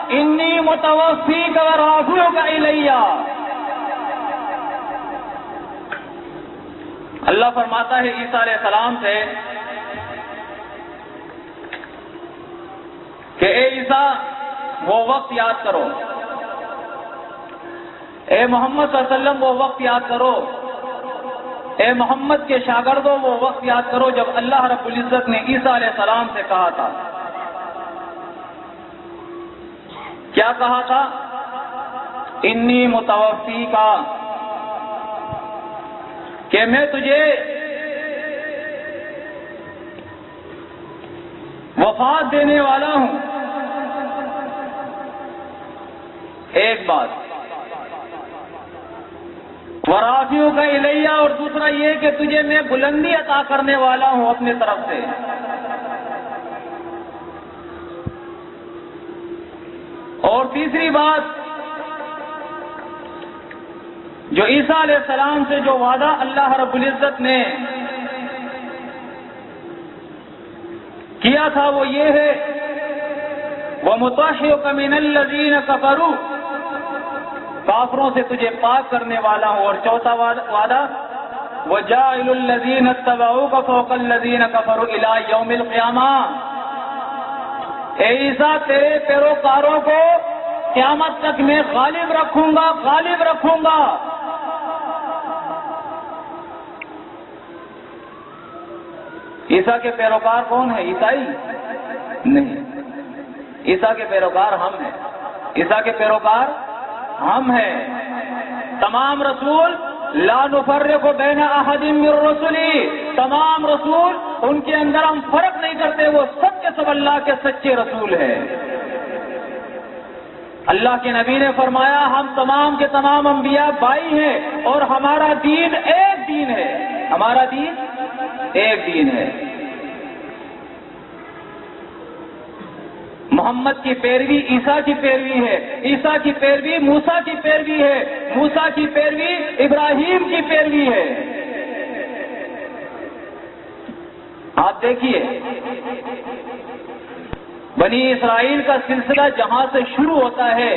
انی متوفیک ورافعک الی۔ اللہ فرماتا ہے عیسیٰ علیہ السلام سے کہ اے عیسیٰ وہ وقت یاد کرو، اے محمد صلی اللہ علیہ وسلم وہ وقت یاد کرو، اے محمد کے شاگردوں وہ وقت یاد کرو جب اللہ رب العزت نے عیسیٰ علیہ السلام سے کہا تھا، کیا کہا تھا؟ انی متوفیک، کہ میں تجھے وفات دینے والا ہوں۔ ایک بات، ورافعک الی، اور دوسرا یہ کہ تجھے میں بلندی عطا کرنے والا ہوں اپنے طرف سے۔ اور تیسری بات، جو عیسیٰ علیہ السلام سے جو وعدہ اللہ رب العزت نے کیا تھا وہ یہ ہے، وَمُطَهِّرُكَ مِنَ الَّذِينَ كَفَرُوا، کافروں سے تجھے پاک کرنے والا ہوں۔ اور چوتھا وعدہ، وَجَاعِلُ الَّذِينَ اتَّبَعُوكَ فَوْقَ الَّذِينَ كَفَرُوا إِلَىٰ يَوْمِ الْقِيَامَةِ، اے عیسیٰ تیرے پیروکاروں کو قیامت تک میں غالب رکھوں گا، غالب رکھوں گا۔ عیسیٰ کے پیروکار کون ہیں؟ عیسائی نہیں، عیسیٰ کے پیروکار ہم ہیں، عیسیٰ کے پیروکار ہم ہیں۔ تمام رسول لا نفرق بین احد من رسلی، تمام رسول ان کے اندر ہم فرق نہیں کرتے، وہ سب کے سب اللہ کے سچے رسول ہیں۔ اللہ کے نبی نے فرمایا ہم تمام کے تمام انبیاء بھائی ہیں اور ہمارا دین ایک دین ہے، ہمارا دین ایک دین ہے۔ محمد کی پیروی عیسیٰ کی پیروی ہے، عیسیٰ کی پیروی موسیٰ کی پیروی ہے، موسیٰ کی پیروی ابراہیم کی پیروی ہے۔ آپ دیکھیے بنی اسرائیل کا سلسلہ جہاں سے شروع ہوتا ہے،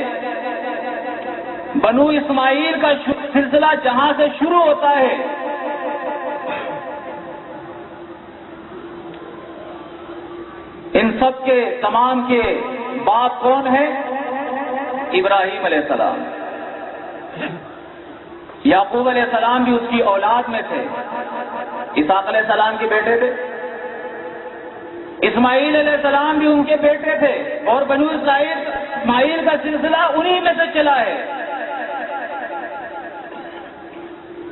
بنو اسماعیل کا سلسلہ جہاں سے شروع ہوتا ہے، ان سب کے تمام کے باپ کون ہے؟ ابراہیم علیہ السلام۔ یعقوب علیہ السلام بھی اس کی اولاد میں تھے، اسحاق علیہ السلام کے بیٹے تھے، اسماعیل علیہ السلام بھی ان کے بیٹے تھے، اور بنو اسماعیل کا سلسلہ انہی میں سے چلا ہے۔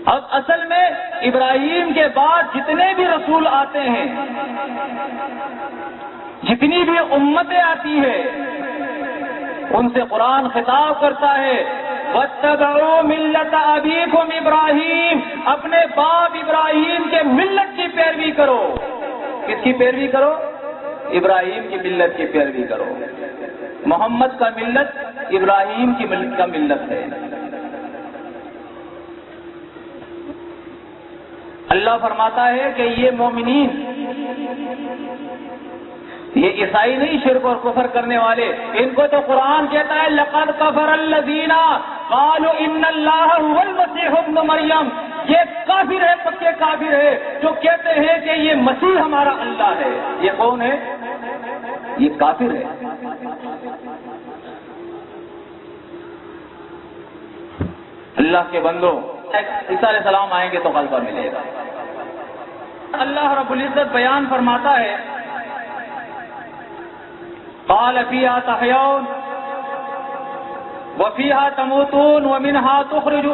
اب اصل میں ابراہیم کے بعد جتنے بھی رسول آتے ہیں، جتنی بھی امتیں آتی ہے، ان سے قرآن خطاب کرتا ہے وَاتَّبَعُوا مِلَّةَ أَبِيكُمْ إِبْرَاهِيمَ، اپنے باپ ابراہیم کے ملت کی پیروی کرو۔ کس کی پیروی کرو؟ ابراہیم کی ملت کی پیروی کرو۔ محمد کا ملت ابراہیم کی ملت کا ملت ہے۔ اللہ فرماتا ہے کہ یہ مومنین، یہ عیسائی نہیں شرک اور کفر کرنے والے، ان کو تو قرآن کہتا ہے لَقَدْ كَفَرَ الَّذِينَ قَالُوا إِنَّ اللَّهَ هُوَ الْمَسِيحُ ابْنُ مَرْيَمَ، یہ کافر ہے، پکے کافر ہے جو کہتے ہیں کہ یہ مسیح ہمارا اللہ ہے۔ یہ کون ہے؟ یہ کافر ہے۔ اللہ کے بندوں، عیسیٰ علیہ السلام آئیں گے تو غلبہ ملے گا۔ اللہ رب العزت بیان فرماتا ہے قال فيها تحيون وفيها تموتون ومنها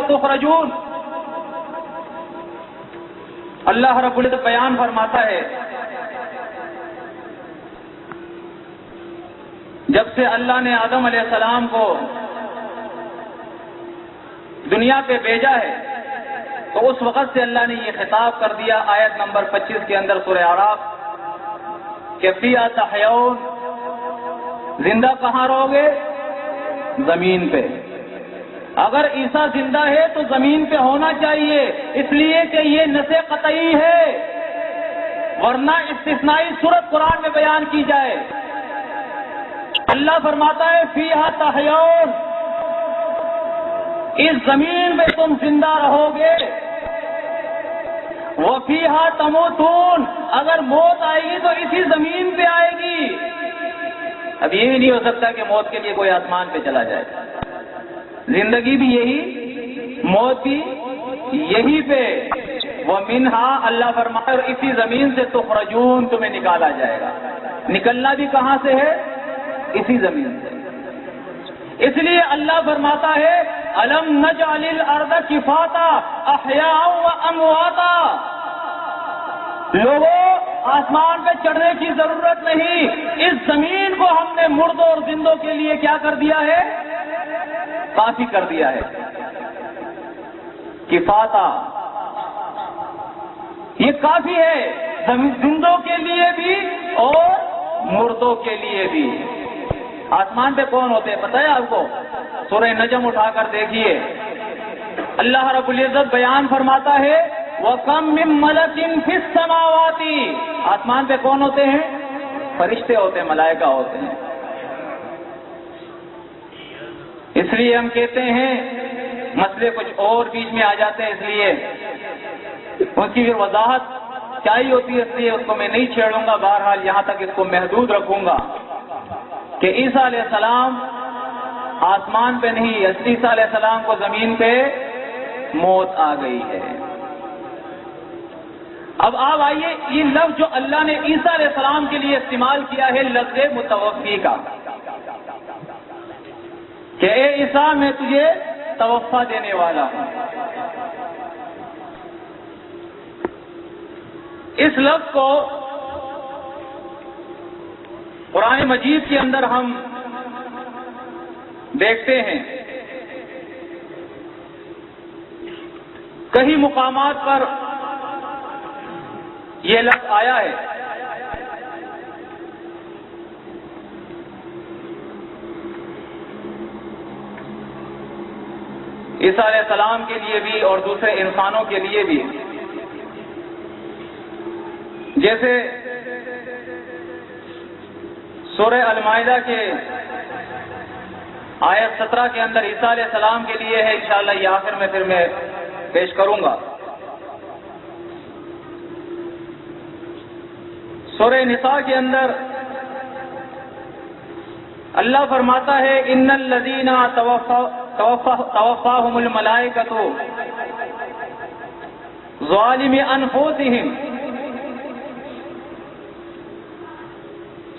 تخرجون۔ اللہ رب العزت بیان فرماتا ہے جب سے اللہ نے آدم علیہ السلام کو دنیا پہ بھیجا ہے تو اس وقت سے اللہ نے یہ خطاب کر دیا آیت نمبر 25 کے اندر سورہ اعراف کہ فیہا تحیون، زندہ کہاں رہو گے؟ زمین پہ۔ اگر عیسیٰ زندہ ہے تو زمین پہ ہونا چاہیے، اس لیے کہ یہ نص قطعی ہے، ورنہ استثنائی صورت قرآن میں بیان کی جائے اللہ فرماتا ہے فیہا تحیون، اس زمین پہ تم زندہ رہو گے، وفیہا تموتون، اگر موت آئے گی تو اسی زمین پہ آئے گی۔ اب یہ بھی نہیں ہو سکتا کہ موت کے لیے کوئی آسمان پہ چلا جائے، زندگی بھی یہی، موت بھی یہی پہ۔ وَمِنْهَا، اللہ فرماتا ہے اور اسی زمین سے تخرجون، تمہیں نکالا جائے گا۔ نکلنا بھی کہاں سے ہے؟ اسی زمین سے۔ اس لیے اللہ فرماتا ہے أَلَمْ نَجْعَلِ الْأَرْضَ كِفَاتًا أَحْيَاءً وَأَمْوَاتًا، لوگوں آسمان پہ چڑھنے کی ضرورت نہیں، اس زمین کو ہم نے مردوں اور زندوں کے لیے کیا کر دیا ہے؟ کافی کر دیا ہے۔ کفاتا، یہ کافی ہے زندوں کے لیے بھی اور مردوں کے لیے بھی۔ آسمان پہ کون ہوتے ہیں پتہ ہے آپ کو؟ سورہ نجم اٹھا کر دیکھیے، اللہ رب العزت بیان فرماتا ہے وَكَمْ مِن مَلَكٍ فِي السَّمَاوَاتِ، آسمان پہ کون ہوتے ہیں؟ فرشتے ہوتے ہیں، ملائکہ ہوتے ہیں۔ اس لیے ہم کہتے ہیں، مسئلے کچھ اور بیچ میں آ جاتے ہیں، اس لیے ان کی پھر وضاحت کیا ہی ہوتی ہے، اس لیے اس کو میں نہیں چھیڑوں گا۔ بہرحال یہاں تک اس کو محدود رکھوں گا کہ عیسیٰ علیہ السلام آسمان پہ نہیں، عیسیٰ علیہ السلام کو زمین پہ موت آ گئی ہے۔ اب آپ آئیے، یہ لفظ جو اللہ نے عیسیٰ علیہ السلام کے لیے استعمال کیا ہے، لفظ متوفی کا، کہ اے عیسیٰ میں تجھے توفیٰ دینے والا ہوں۔ اس لفظ کو قرآن مجید کے اندر ہم دیکھتے ہیں، کئی مقامات پر یہ لفظ آیا ہے۔ عیسیٰ علیہ السلام کے لیے بھی اور دوسرے انسانوں کے لیے بھی، جیسے سورہ المائدہ کے آیت 17 کے اندر عیسیٰ علیہ السلام کے لیے ہے، انشاءاللہ یہ آخر میں پھر میں پیش کروں گا۔ سورہ نساء کے اندر اللہ فرماتا ہے ان الذین توفاہم الملائکۃ ظالم انفسہم،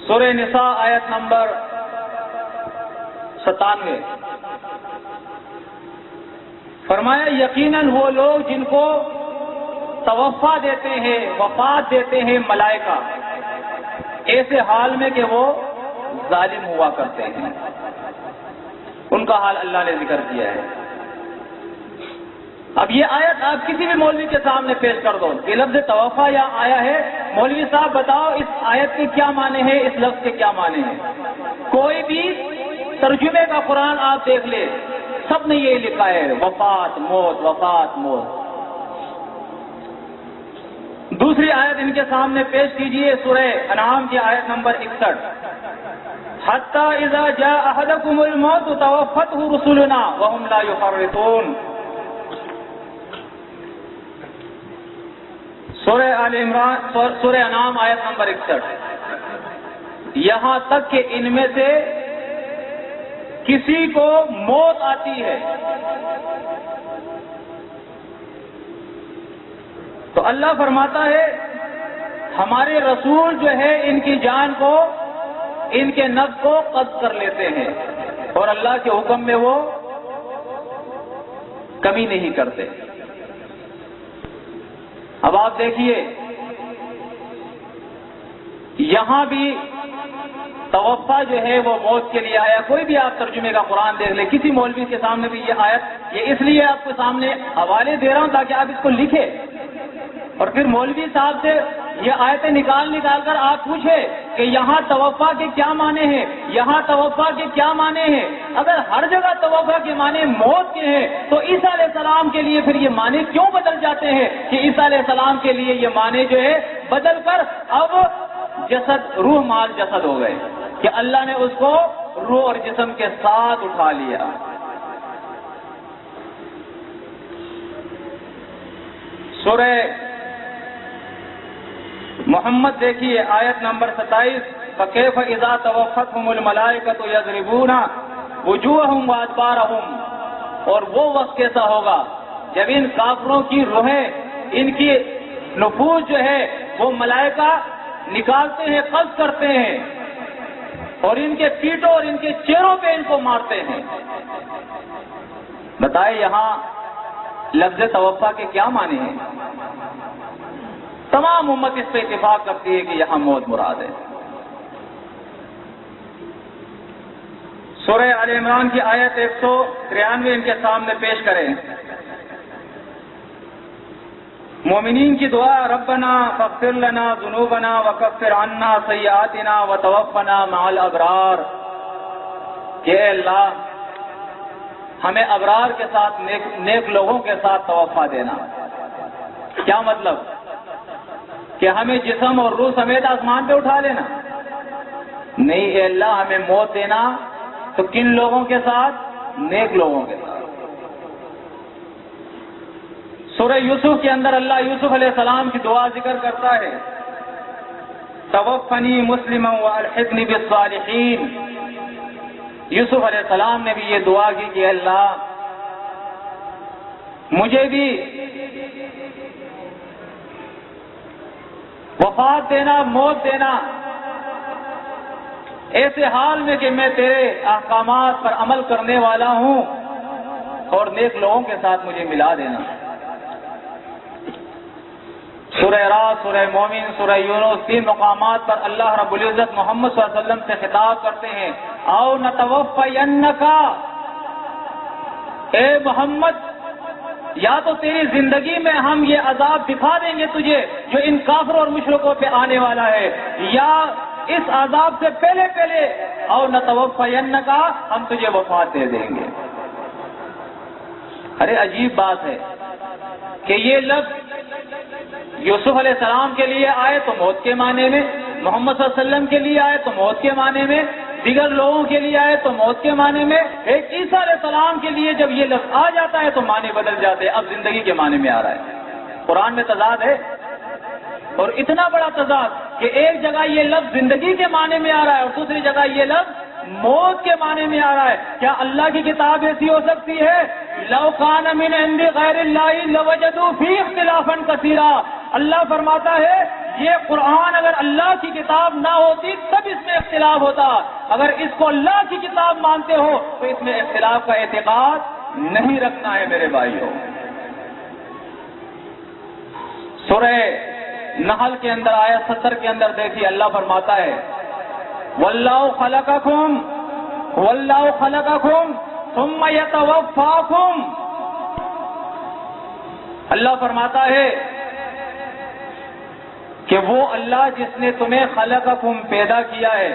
سورہ نساء آیت نمبر 97، فرمایا یقیناً وہ لوگ جن کو توفیٰ دیتے ہیں، وفات دیتے ہیں ملائکہ، ایسے حال میں کہ وہ ظالم ہوا کرتے ہیں، ان کا حال اللہ نے ذکر کیا ہے۔ اب یہ آیت آپ کسی بھی مولوی کے سامنے پیش کر دو، یہ لفظ توفیٰ یا آیا ہے، مولوی صاحب بتاؤ اس آیت کے کیا معنی ہیں، اس لفظ کے کیا معنی ہیں؟ کوئی بھی ترجمے کا قرآن آپ دیکھ لیں، سب نے یہ لکھا ہے وفات موت، وفات موت۔ دوسری آیت ان کے سامنے پیش کیجئے، سورہ انعام کی آیت نمبر 61، حتی اذا جاء احدکم الموت توفتہ رسلنا وهم لا یفرطون، سورہ آل عمران، سورہ انعام آیت نمبر 61۔ یہاں تک کہ ان میں سے کسی کو موت آتی ہے تو اللہ فرماتا ہے ہمارے رسول جو ہے ان کی جان کو، ان کے نفس کو قبض کر لیتے ہیں اور اللہ کے حکم میں وہ کمی نہیں کرتے۔ اب آپ دیکھیے یہاں بھی توفیٰ جو ہے وہ موت کے لیے آیا، کوئی بھی آپ ترجمے کا قرآن دیکھ لیں، کسی مولوی کے سامنے بھی یہ آیت، یہ اس لیے آپ کے سامنے حوالے دے رہا ہوں تاکہ آپ اس کو لکھیں اور پھر مولوی صاحب سے یہ آیتیں نکال کر آپ پوچھیں کہ یہاں توفیٰ کے کیا معنی ہیں، یہاں توفیٰ کے کیا معنی ہیں۔ اگر ہر جگہ توفیٰ کے معنی موت کے ہیں تو عیسیٰ علیہ السلام کے لیے پھر یہ معنی کیوں بدل جاتے ہیں کہ عیسیٰ علیہ السلام کے لیے یہ معنی جو ہے بدل کر اب جسد، روح مال جسد ہو گئے۔ کہ اللہ نے اس کو روح اور جسم کے ساتھ اٹھا لیا۔ سورہ محمد دیکھیے آیت نمبر 27، فَكَيْفَ إِذَا تَوَفَّتْهُمُ الْمَلَائِكَةُ يَضْرِبُونَ وُجُوهَهُمْ وَأَدْبَارَهُمْ، اور وہ وقت کیسا ہوگا جب ان کافروں کی روحیں، ان کی نفوس جو ہے وہ ملائکہ نکالتے ہیں، قبض کرتے ہیں اور ان کے پیٹوں اور ان کے چہروں پہ ان کو مارتے ہیں۔ بتائیں یہاں لفظ توفا کے کیا معنی ہیں؟ تمام امت اس پہ اتفاق کرتی ہے کہ یہاں موت مراد ہے۔ سورہ آل عمران کی آیت 193 ان کے سامنے پیش کریں۔ مومنین کی دعا، ربنا فاغفر لنا ذنوبنا وکفر عنا سیئاتنا وتوفنا مع الابرار، کہ اے اللہ ہمیں ابرار کے ساتھ نیک لوگوں کے ساتھ توفا دینا۔ کیا مطلب؟ کہ ہمیں جسم اور روح سمیت آسمان پہ اٹھا لینا؟ نہیں، اے اللہ ہمیں موت دینا تو کن لوگوں کے ساتھ؟ نیک لوگوں کے ساتھ۔ سورہ یوسف کے اندر اللہ یوسف علیہ السلام کی دعا ذکر کرتا ہے، توفنی مسلما والحقنی بالصالحین۔ یوسف علیہ السلام نے بھی یہ دعا کی کہ اللہ مجھے بھی وفات دینا، موت دینا ایسے حال میں کہ میں تیرے احکامات پر عمل کرنے والا ہوں، اور نیک لوگوں کے ساتھ مجھے ملا دینا۔ سورہ رعد، سورہ مومن، سورہ یونس، 3 مقامات پر اللہ رب العزت محمد صلی اللہ علیہ وسلم سے خطاب کرتے ہیں، او نتوفینک، اے محمد یا تو تیری زندگی میں ہم یہ عذاب دکھا دیں گے تجھے جو ان کافروں اور مشرکوں پہ آنے والا ہے، یا اس عذاب سے پہلے او نتوفینک، ہم تجھے وفات دے دیں گے۔ ارے عجیب بات ہے کہ یہ لفظ یوسف علیہ السلام کے لیے آئے تو موت کے معنی میں، محمد صلی اللہ علیہ وسلم کے لیے آئے تو موت کے معنی میں، دیگر لوگوں کے لیے آئے تو موت کے معنی میں، ایک عیسیٰ علیہ السلام کے لیے جب یہ لفظ آ جاتا ہے تو معنی بدل جاتے ہیں، اب زندگی کے معنی میں آ رہا ہے۔ قرآن میں تضاد ہے، اور اتنا بڑا تضاد کہ ایک جگہ یہ لفظ زندگی کے معنی میں آ رہا ہے اور دوسری جگہ یہ لفظ موت کے معنی میں آ رہا ہے۔ کیا اللہ کی کتاب ایسی ہو سکتی ہے؟ لو کان من عند غیر اللہ لوجدوا فیہ اختلافا کثیرا۔ اللہ فرماتا ہے یہ قرآن اگر اللہ کی کتاب نہ ہوتی تب اس میں اختلاف ہوتا، اگر اس کو اللہ کی کتاب مانتے ہو تو اس میں اختلاف کا اعتقاد نہیں رکھنا ہے میرے بھائیوں۔ سورہ نحل کے اندر آیت 70 کے اندر دیکھیے اللہ فرماتا ہے، واللہ خلقکم ثم یتوفاکم۔ اللہ فرماتا ہے کہ وہ اللہ جس نے تمہیں خلقکم پیدا کیا ہے،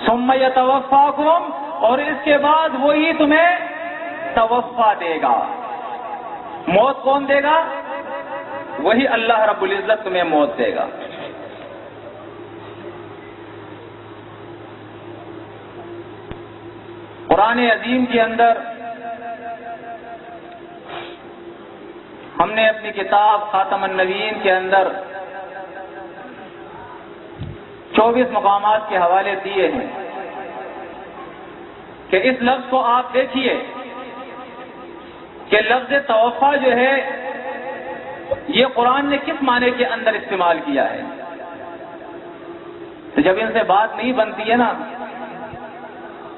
ثم یتوفاکم، اور اس کے بعد وہی تمہیں توفا دے گا۔ موت کون دے گا؟ وہی اللہ رب العزت تمہیں موت دے گا۔ قرآن عظیم کے اندر ہم نے اپنی کتاب خاتم النبیین کے اندر 24 مقامات کے حوالے دیے ہیں کہ اس لفظ کو آپ دیکھیے کہ لفظ توفا جو ہے یہ قرآن نے کس معنی کے اندر استعمال کیا ہے۔ تو جب ان سے بات نہیں بنتی ہے نا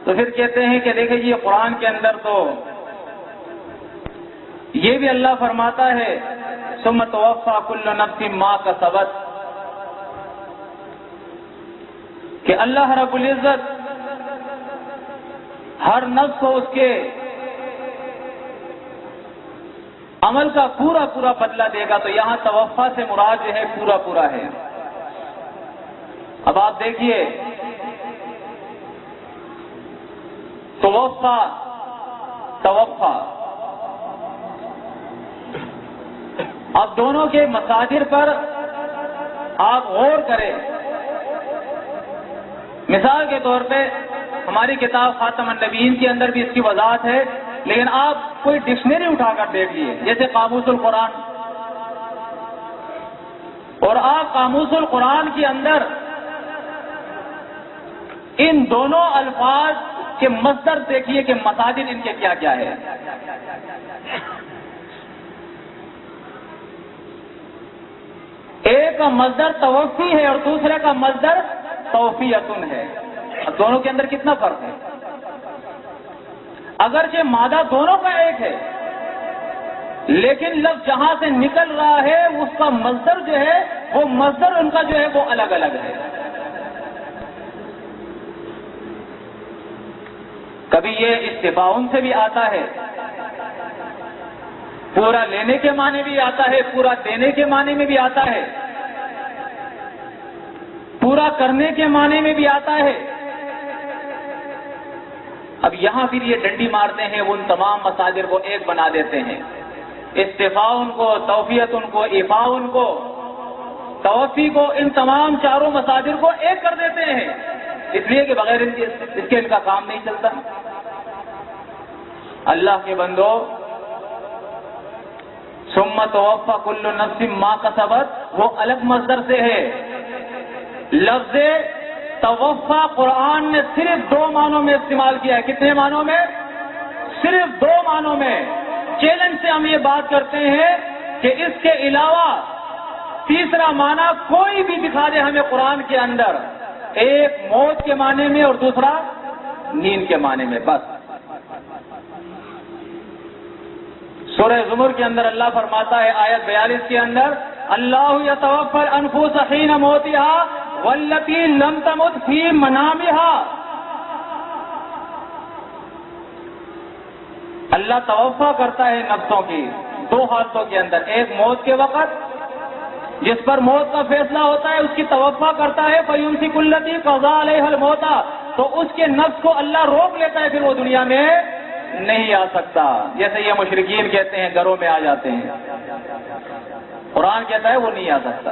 تو پھر کہتے ہیں کہ دیکھیں جی قرآن کے اندر تو یہ بھی اللہ فرماتا ہے ثم توفا کل نفس ما کسبت، کہ اللہ رب العزت ہر نفس کو اس کے عمل کا پورا پورا بدلہ دے گا، تو یہاں توفا سے مراد جو ہے پورا پورا ہے۔ اب آپ دیکھیے توفا اب دونوں کے مصادر پر آپ غور کریں مثال کے طور پہ ہماری کتاب خاتم النبیین کے اندر بھی اس کی وضاحت ہے، لیکن آپ کوئی ڈکشنری اٹھا کر دیکھ لیے، جیسے قاموس القرآن، اور آپ قاموس القرآن کے اندر ان دونوں الفاظ کے مصدر دیکھیے کہ مساجد ان کے کیا کیا ہے۔ ایک کا مصدر توفی ہے اور دوسرے کا مصدر توفیتن ہے، اب دونوں کے اندر کتنا فرق ہے؟ اگرچہ مادہ دونوں کا ایک ہے، لیکن لفظ جہاں سے نکل رہا ہے اس کا مصدر جو ہے، وہ مصدر ان کا جو ہے وہ الگ الگ ہے۔ کبھی یہ استفاعن سے بھی آتا ہے، پورا لینے کے معنی بھی آتا ہے، پورا دینے کے معنی میں بھی آتا ہے، پورا کرنے کے معنی میں بھی آتا ہے۔ اب یہاں پھر یہ ڈنڈی مارتے ہیں، وہ ان تمام مصادر کو ایک بنا دیتے ہیں، استفاعن کو، توفیتن کو، افاعن کو، توفی کو، ان تمام چاروں مصادر کو ایک کر دیتے ہیں، اس لیے کہ بغیر اس کے ان کا کام نہیں چلتا۔ اللہ کے بندو، ثم توفی کل نفس ما کسبت وہ الگ مصدر سے ہے۔ لفظ توفی قرآن نے صرف 2 معنوں میں استعمال کیا ہے۔ کتنے معنوں میں؟ صرف 2 معنوں میں۔ چیلنج سے ہم یہ بات کرتے ہیں کہ اس کے علاوہ تیسرا معنی کوئی بھی دکھا دے ہمیں قرآن کے اندر، ایک موت کے معنی میں اور دوسرا نیند کے معنی میں، بس۔ سورہ زمر کے اندر اللہ فرماتا ہے آیت 42 کے اندر، اللہ یتوفی الانفس حین موتها والتی لم تمت فی منامها۔ اللہ توفا کرتا ہے نفسوں کی 2 حالتوں کے اندر، ایک موت کے وقت جس پر موت کا فیصلہ ہوتا ہے اس کی توفا کرتا ہے، فیمسک التی قضی علیہا الموت، تو اس کے نفس کو اللہ روک لیتا ہے، پھر وہ دنیا میں نہیں آ سکتا، جیسے یہ مشرکین کہتے ہیں گھروں میں آ جاتے ہیں، قرآن کہتا ہے وہ نہیں آ سکتا۔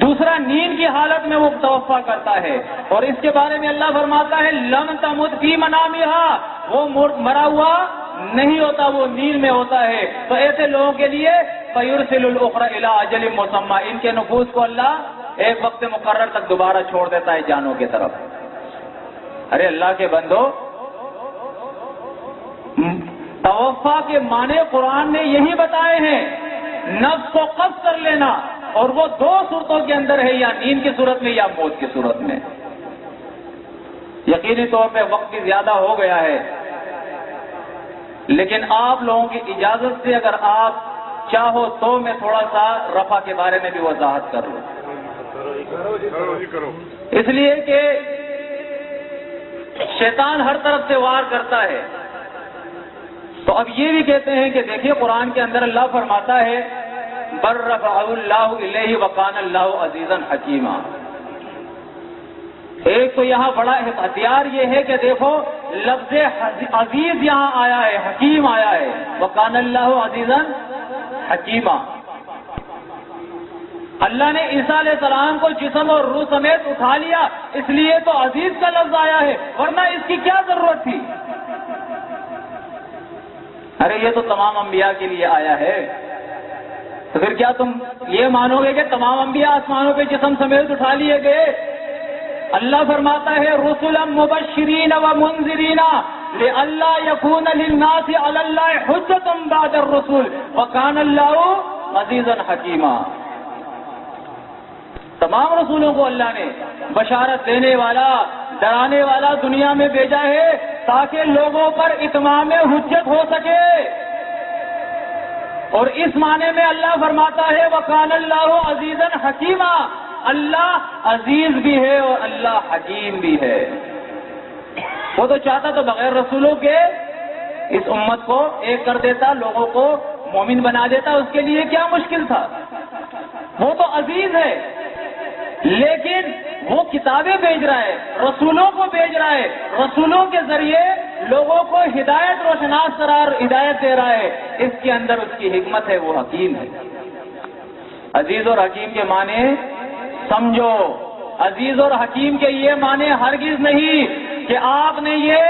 دوسرا نیند کی حالت میں وہ توفا کرتا ہے، اور اس کے بارے میں اللہ فرماتا ہے لم تمت فی منامها، وہ مرا ہوا نہیں ہوتا، وہ نیند میں ہوتا ہے۔ تو ایسے لوگوں کے لیے فیرسل الاخرى الی اجل مسمى، ان کے نفوس کو اللہ ایک وقت مقرر تک دوبارہ چھوڑ دیتا ہے جانوں کی طرف۔ ارے اللہ کے بندو، توفا کے معنی قرآن نے یہی بتائے ہیں، نفس کو قبض کر لینا، اور وہ 2 صورتوں کے اندر ہے، یا نیند کی صورت میں یا موت کی صورت میں۔ یقینی طور پہ وقت بھی زیادہ ہو گیا ہے، لیکن آپ لوگوں کی اجازت سے اگر آپ چاہو تو میں تھوڑا سا رفع کے بارے میں بھی وضاحت کر لوں، اس لیے کہ شیطان ہر طرف سے وار کرتا ہے۔ تو اب یہ بھی کہتے ہیں کہ دیکھیے قرآن کے اندر اللہ فرماتا ہے بر رفعہ اللہ الیہ وکان اللہ عزیزا حکیما۔ ایک تو یہاں بڑا ہتھیار یہ ہے کہ دیکھو لفظ عزیز یہاں آیا ہے، حکیم آیا ہے، وکان اللہ عزیزا حکیما۔ اللہ نے عیسیٰ علیہ السلام کو جسم اور روح سمیت اٹھا لیا، اس لیے تو عزیز کا لفظ آیا ہے، ورنہ اس کی کیا ضرورت تھی؟ ارے یہ تو تمام انبیاء کے لیے آیا ہے، تو پھر کیا تم یہ مانو گے کہ تمام انبیاء آسمانوں پہ جسم سمیت اٹھا لیے گئے؟ اللہ فرماتا ہے رسلا مبشرین و منذرین لئلا یکون للناس علی اللہ حجۃ بعد الرسل وکان اللہ عزیزا حکیما۔ تمام رسولوں کو اللہ نے بشارت دینے والا، ڈرانے والا دنیا میں بھیجا ہے تاکہ لوگوں پر اتمام حجت ہو سکے، اور اس معنی میں اللہ فرماتا ہے وکان اللہ عزیزا حکیما، اللہ عزیز بھی ہے اور اللہ حکیم بھی ہے۔ وہ تو چاہتا تو بغیر رسولوں کے اس امت کو ایک کر دیتا، لوگوں کو مومن بنا دیتا، اس کے لیے کیا مشکل تھا؟ وہ تو عزیز ہے، لیکن وہ کتابیں بھیج رہا ہے، رسولوں کو بھیج رہا ہے، رسولوں کے ذریعے لوگوں کو ہدایت روشناس قرار ہدایت دے رہا ہے، اس کے اندر اس کی حکمت ہے، وہ حکیم ہے۔ عزیز اور حکیم کے معنی سمجھو، عزیز اور حکیم کے یہ معنی ہرگز نہیں کہ آپ نے یہ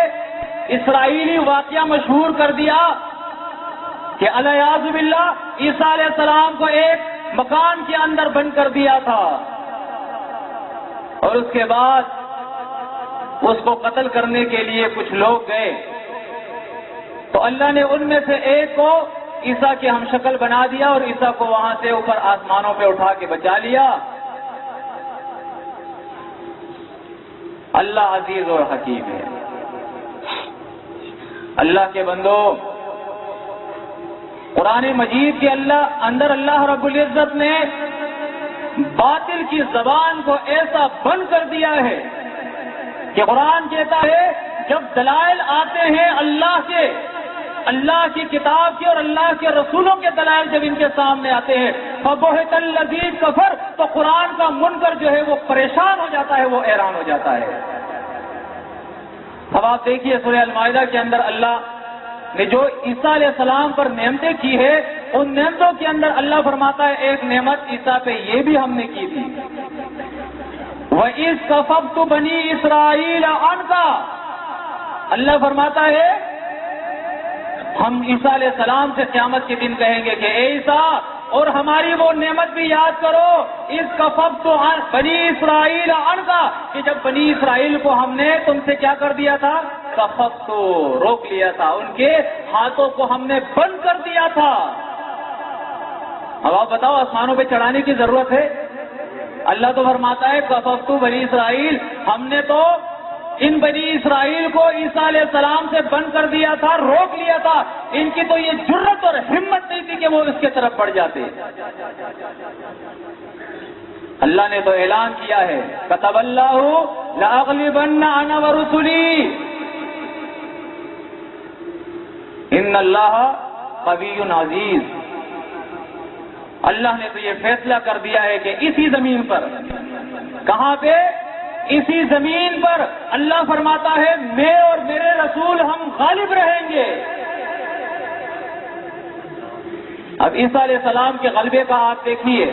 اسرائیلی واقعہ مشہور کر دیا کہ الیاذ باللہ عیسیٰ علیہ السلام کو ایک مکان کے اندر بند کر دیا تھا اور اس کے بعد اس کو قتل کرنے کے لیے کچھ لوگ گئے تو اللہ نے ان میں سے ایک کو عیسیٰ کے ہم شکل بنا دیا اور عیسیٰ کو وہاں سے اوپر آسمانوں پہ اٹھا کے بچا لیا۔ اللہ عزیز اور حکیم ہے۔ اللہ کے بندو، قرآن مجید کے اندر اللہ رب العزت نے باطل کی زبان کو ایسا بند کر دیا ہے کہ قرآن کہتا ہے جب دلائل آتے ہیں اللہ کی کتاب کے اور اللہ کے رسولوں کے دلائل جب ان کے سامنے آتے ہیں فَبُهِتَ الَّذِي كَفَرَ تو قرآن کا منکر جو ہے وہ پریشان ہو جاتا ہے، وہ حیران ہو جاتا ہے۔ اب آپ دیکھیے سورہ المائدہ کے اندر اللہ نے جو عیسیٰ علیہ السلام پر نعمتیں کی ہے، ان نعمتوں کے اندر اللہ فرماتا ہے ایک نعمت عیسیٰ پہ یہ بھی ہم نے کی تھی، وَإِذْ كَفَفْتُ بَنِي إِسْرَائِيلَ عَنْكَ، اللہ فرماتا ہے ہم عیسیٰ علیہ السلام سے قیامت کے دن کہیں گے کہ اے عیسیٰ اور ہماری وہ نعمت بھی یاد کرو، اِذْ كَفَفْتُ بَنِي إِسْرَائِيلَ عَنْكَ، کہ جب بنی اسرائیل کو ہم نے تم سے کیا کر دیا تھا، کففت، روک لیا تھا، ان کے ہاتھوں کو ہم نے بند کر دیا تھا۔ اب آپ بتاؤ آسمانوں پہ چڑھانے کی ضرورت ہے؟ اللہ تو فرماتا ہے کففت بنی اسرائیل، ہم نے تو ان بنی اسرائیل کو عیسیٰ علیہ السلام سے بند کر دیا تھا، روک لیا تھا، ان کی تو یہ جرت اور ہمت نہیں تھی کہ وہ اس کے طرف بڑھ جاتے۔ اللہ نے تو اعلان کیا ہے کتب اللہ لأغلبن انا ورسلی ان اللہ قوی عزیز، اللہ نے تو یہ فیصلہ کر دیا ہے کہ اسی زمین پر، کہاں پہ؟ اسی زمین پر اللہ فرماتا ہے میں اور میرے رسول ہم غالب رہیں گے۔ اب عیسیٰ علیہ السلام کے غلبے کا آپ دیکھیے،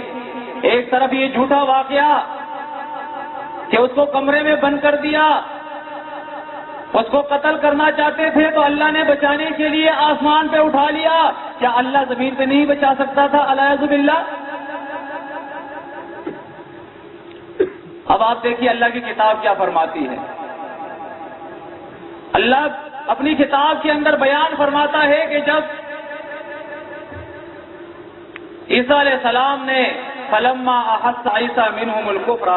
ایک طرف یہ جھوٹا واقعہ کہ اس کو کمرے میں بند کر دیا، اس کو قتل کرنا چاہتے تھے تو اللہ نے بچانے کے لیے آسمان پہ اٹھا لیا، کیا اللہ زمین پہ نہیں بچا سکتا تھا؟ الیاذ باللہ۔ اب آپ دیکھیے اللہ کی کتاب کیا فرماتی ہے۔ اللہ اپنی کتاب کے اندر بیان فرماتا ہے کہ جب عیسیٰ علیہ السلام نے فلما احس عیسیٰ منہم الکفر،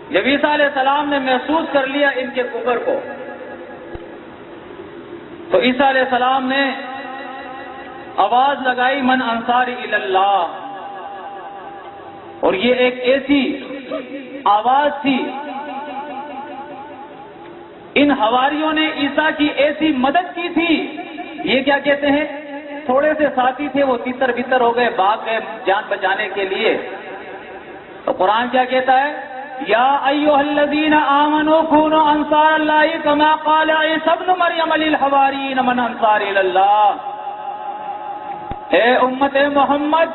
جب عیسیٰ علیہ السلام نے محسوس کر لیا ان کے کفر کو، تو عیسیٰ علیہ السلام نے آواز لگائی من انصاری الی اللہ، اور یہ ایک ایسی آواز تھی، ان حواریوں نے عیسیٰ کی ایسی مدد کی تھی، یہ کیا کہتے ہیں تھوڑے سے ساتھی تھے وہ تیتر بتر ہو گئے، بھاگ گئے جان بچانے کے لیے، تو قرآن کیا کہتا ہے یا ایھا الذین آمنوا کونوا انصار اللہ کما قال عیسی ابن مریم للحواریین من انصاری الی اللہ، اے امت محمد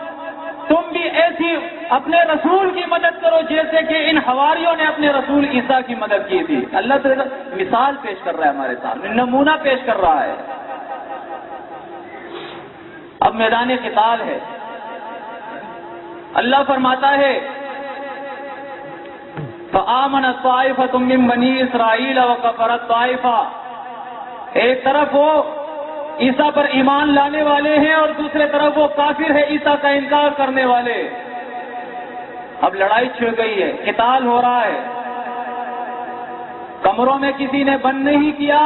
تم بھی ایسی اپنے رسول کی مدد کرو جیسے کہ ان حواریوں نے اپنے رسول عیسیٰ کی مدد کی تھی۔ اللہ تعالیٰ مثال پیش کر رہا ہے ہمارے سامنے، نمونہ پیش کر رہا ہے۔ اب میدان قتال ہے، اللہ فرماتا ہے فآمنت طائفۃ من بنی اسرائیل وکفرت طائفہ، ایک طرف وہ عیسیٰ پر ایمان لانے والے ہیں اور دوسرے طرف وہ کافر ہے عیسیٰ کا انکار کرنے والے۔ اب لڑائی چھڑ گئی ہے، قتال ہو رہا ہے، کمروں میں کسی نے بند نہیں کیا،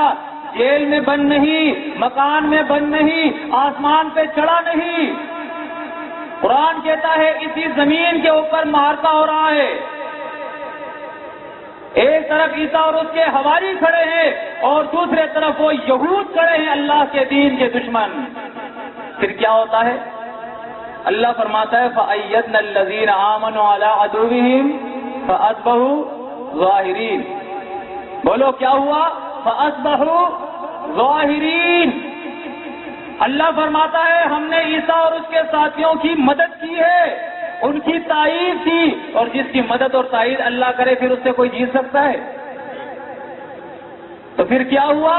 جیل میں بند نہیں، مکان میں بند نہیں، آسمان پہ چڑھا نہیں، قرآن کہتا ہے اسی زمین کے اوپر معرکہ ہو رہا ہے، ایک طرف عیسیٰ اور اس کے حواری کھڑے ہیں اور دوسرے طرف وہ یہود کھڑے ہیں اللہ کے دین کے دشمن۔ پھر کیا ہوتا ہے؟ اللہ فرماتا ہے فَأَيَّدْنَا الَّذِينَ آمَنُوا عَلَىٰ عَدُوِّهِمْ فَأَصْبَحُوا ظَاهِرِينَ، بولو کیا ہوا؟ فَأَصْبَحُوا ظَاهِرِينَ، اللہ فرماتا ہے ہم نے عیسیٰ اور اس کے ساتھیوں کی مدد کی ہے ان کی تائید تھی، اور جس کی مدد اور تائید اللہ کرے پھر اس سے کوئی جیت سکتا ہے؟ تو پھر کیا ہوا؟